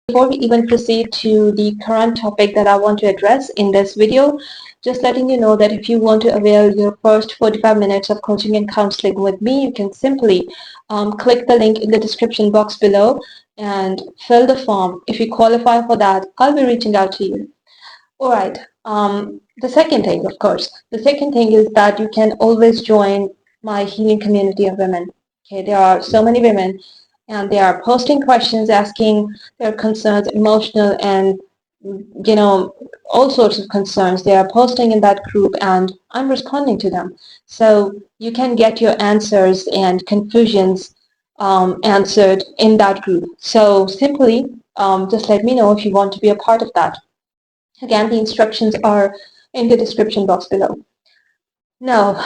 Before we even proceed to the current topic that I want to address in this video, just letting you know that if you want to avail your first 45 minutes of coaching and counseling with me, you can simply click the link in the description box below and fill the form. If you qualify for that, I'll be reaching out to you. All right. The second thing, of course, the second thing is that you can always join my healing community of women. Okay, there are so many women, and they are posting questions, asking their concerns, emotional and all sorts of concerns. They are posting in that group, and I'm responding to them. So you can get your answers and confusions answered in that group. So simply, just let me know if you want to be a part of that. Again, the instructions are in the description box below. Now,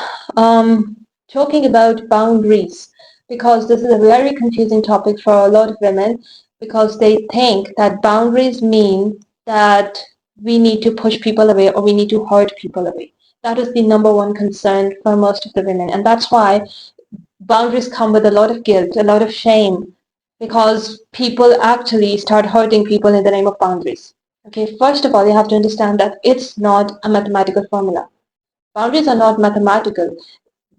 talking about boundaries, because this is a very confusing topic for a lot of women, because they think that boundaries mean that we need to push people away or we need to hurt people away. That is the number one concern for most of the women. And that's why boundaries come with a lot of guilt, a lot of shame, because people actually start hurting people in the name of boundaries. Okay, first of all, you have to understand that it's not a mathematical formula. Boundaries are not mathematical,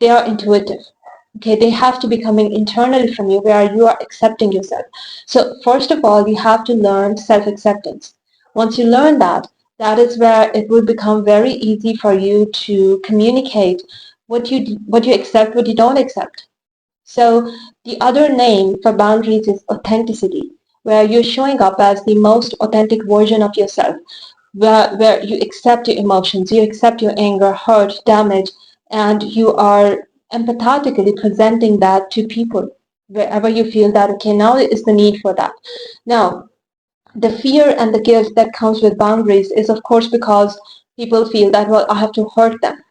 they are intuitive. Okay, they have to be coming internally from you where you are accepting yourself. So first of all, you have to learn self-acceptance. Once you learn that, that is where it will become very easy for you to communicate what you accept, what you don't accept. So the other name for boundaries is authenticity, where you're showing up as the most authentic version of yourself, where you accept your emotions, you accept your anger, hurt, damage, and you are empathetically presenting that to people wherever you feel that, okay, now is the need for that. Now, the fear and the guilt that comes with boundaries is, of course, because people feel that, well, I have to hurt them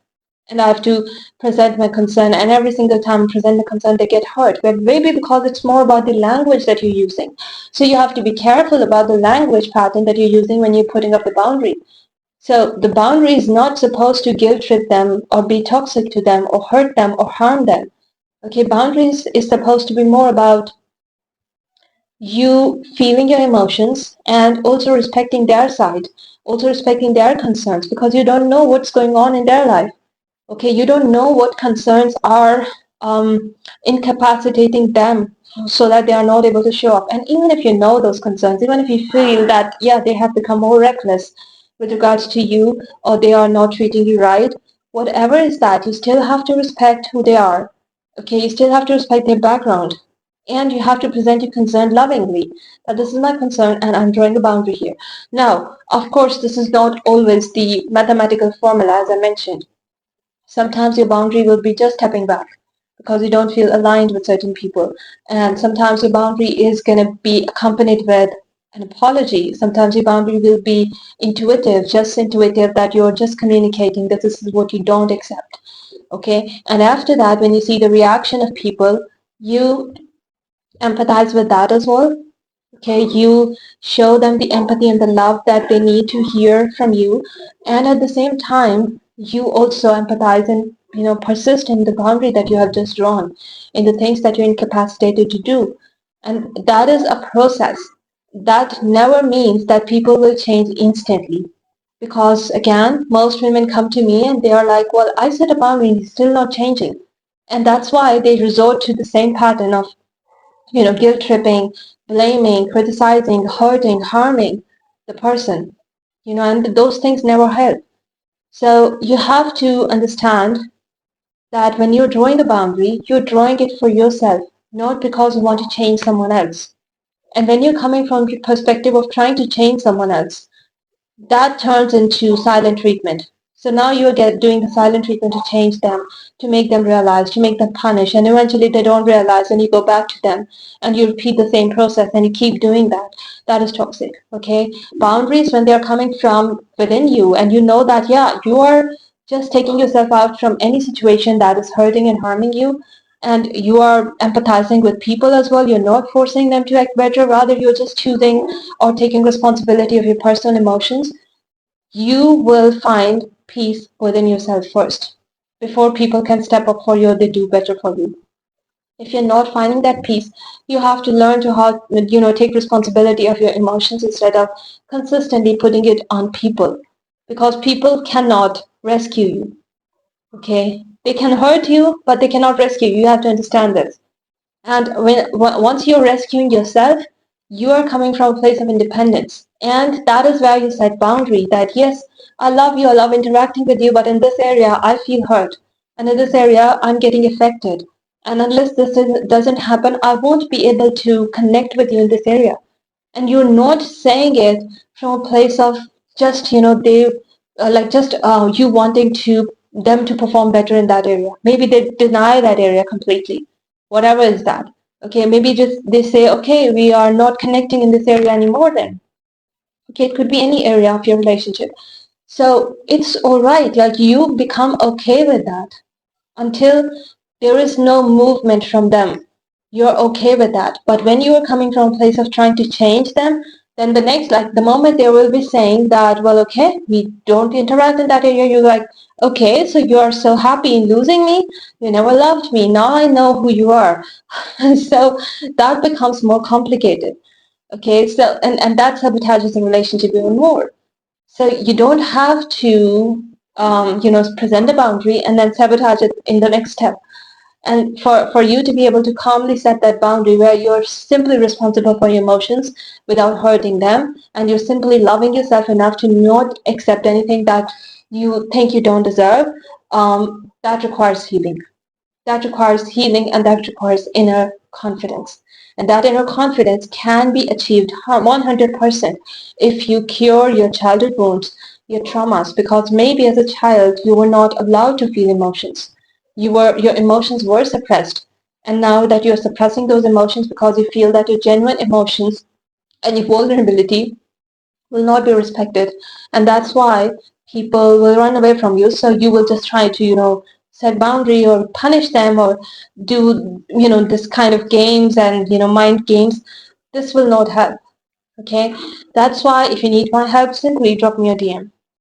and I have to present my concern, and every single time I present the concern, they get hurt. But maybe because it's more about the language that you're using. So you have to be careful about the language pattern that you're using when you're putting up the boundary. So the boundary is not supposed to guilt trip them or be toxic to them or hurt them or harm them. Okay, boundaries is supposed to be more about you feeling your emotions and also respecting their side, also respecting their concerns, because you don't know what's going on in their life. Okay, you don't know what concerns are incapacitating them so that they are not able to show up. And even if you know those concerns, even if you feel that, yeah, they have become more reckless with regards to you or they are not treating you right, whatever is that, you still have to respect who they are. Okay, you still have to respect their background. And you have to present your concern lovingly. That this is my concern and I'm drawing a boundary here. Now, of course, this is not always the mathematical formula, as I mentioned. Sometimes your boundary will be just stepping back because you don't feel aligned with certain people. And sometimes your boundary is going to be accompanied with an apology. Sometimes your boundary will be intuitive, just intuitive that you're just communicating that this is what you don't accept. Okay? And after that, when you see the reaction of people, you empathize with that as well. Okay, you show them the empathy and the love that they need to hear from you, and at the same time, you also empathize and persist in the boundary that you have just drawn, in the things that you're incapacitated to do, and that is a process. That never means that people will change instantly, because again, most women come to me and they are like, "Well, I set a boundary and he's still not changing," and that's why they resort to the same pattern of guilt tripping, blaming, criticizing, hurting, harming the person, and those things never help. So you have to understand that when you're drawing a boundary, you're drawing it for yourself, not because you want to change someone else. And when you're coming from the perspective of trying to change someone else, that turns into silent treatment. So now you're doing the silent treatment to change them, to make them realize, to make them punish, and eventually they don't realize and you go back to them and you repeat the same process and you keep doing that. That is toxic, okay? Boundaries, when they're coming from within you and you know that, yeah, you are just taking yourself out from any situation that is hurting and harming you, and you are empathizing with people as well. You're not forcing them to act better, rather you're just choosing or taking responsibility of your personal emotions. You will find peace within yourself first before people can step up for you or they do better for you. If you're not finding that peace, you have to learn to how, take responsibility of your emotions instead of consistently putting it on people, because people cannot rescue you. Okay, they can hurt you, but they cannot rescue you. You have to understand this. And once you're rescuing yourself, you are coming from a place of independence. And that is where you set boundary that, yes, I love you, I love interacting with you, but in this area, I feel hurt. And in this area, I'm getting affected. And unless doesn't happen, I won't be able to connect with you in this area. And you're not saying it from a place of just, they like just you wanting to them to perform better in that area. Maybe they deny that area completely, whatever is that. Okay, maybe just they say, okay, we are not connecting in this area anymore then. Okay, it could be any area of your relationship. So it's all right, like you become okay with that until there is no movement from them. You're okay with that. But when you are coming from a place of trying to change them, then the next, like the moment they will be saying that, well, okay, we don't interact in that area, you're like, okay, so you are so happy in losing me. You never loved me. Now I know who you are. So that becomes more complicated. Okay, so and that sabotages the relationship even more. So you don't have to, present a boundary and then sabotage it in the next step. And for you to be able to calmly set that boundary where you're simply responsible for your emotions without hurting them, and you're simply loving yourself enough to not accept anything that you think you don't deserve, that requires healing. That requires healing, and that requires inner confidence. And that inner confidence can be achieved 100% if you cure your childhood wounds, your traumas, because maybe as a child you were not allowed to feel emotions. Your emotions were suppressed. And now that you're suppressing those emotions because you feel that your genuine emotions and your vulnerability will not be respected. And that's why people will run away from you. So you will just try to, set boundary or punish them or do, this kind of games and, mind games. This will not help. Okay. That's why if you need my help, simply drop me a DM.